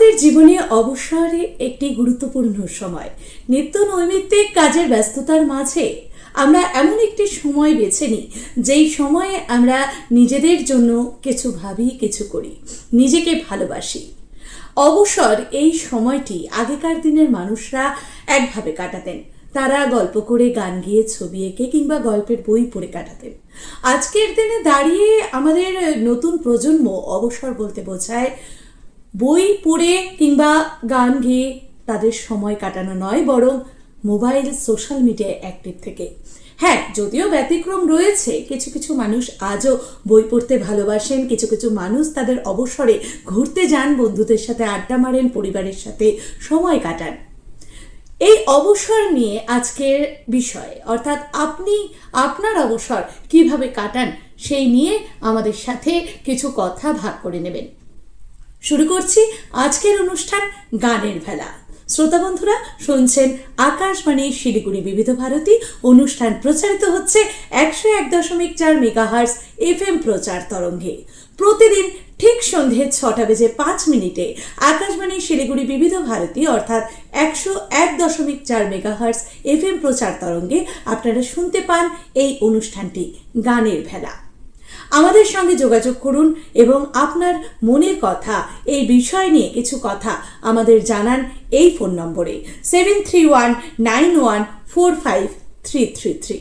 আমাদের জীবনে অবসরে একটি গুরুত্বপূর্ণ সময়। নিত্য নৈমিত্তিক কাজের ব্যস্ততার মাঝে আমরা এমন একটি সময় বেছে নিই যেই সময়ে আমরা নিজেদের জন্য কিছু ভাবি, কিছু করি, নিজেকে ভালোবাসি। অবসর এই সময়টি আগেকার দিনের মানুষরা একভাবে কাটাতেন। তারা গল্প করে, গান গেয়ে, ছবি এঁকে কিংবা গল্পের বই পড়ে কাটাতেন। আজকের দিনে দাঁড়িয়ে আমাদের নতুন প্রজন্ম অবসর বলতে বোঝায় বই পড়ে কিংবা গান গেয়ে তাদের সময় কাটানো নয়, বরং মোবাইল, সোশ্যাল মিডিয়ায় অ্যাক্টিভ থেকে। হ্যাঁ, যদিও ব্যতিক্রম রয়েছে, কিছু কিছু মানুষ আজও বই পড়তে ভালোবাসেন, কিছু কিছু মানুষ তাদের অবসরে ঘুরতে যান, বন্ধুদের সাথে আড্ডা মারেন, পরিবারের সাথে সময় কাটান। এই অবসর নিয়ে আজকের বিষয়, অর্থাৎ আপনি আপনার অবসর কিভাবে কাটান সেই নিয়ে আমাদের সাথে কিছু কথা ভাগ করে নেবেন। শুরু করছি আজকের অনুষ্ঠান গানের ভেলা। শ্রোতা বন্ধুরা, শুনছেন আকাশবাণী শিলিগুড়ি বিবিধ ভারতী। অনুষ্ঠান প্রচারিত হচ্ছে 101.4 মেগাহার্জ FM প্রচার তরঙ্গে। প্রতিদিন ঠিক সন্ধে 6:05 আকাশবাণী শিলিগুড়ি বিবিধ ভারতী অর্থাৎ 101.4 মেগাহার্জ FM প্রচার তরঙ্গে আপনারা শুনতে পান এই অনুষ্ঠানটি গানের ভেলা। আমাদের সঙ্গে যোগাযোগ করুন এবং আপনার মনের কথা, এই বিষয় নিয়ে কিছু কথা আমাদের জানান এই ফোন নম্বরে 7319145333।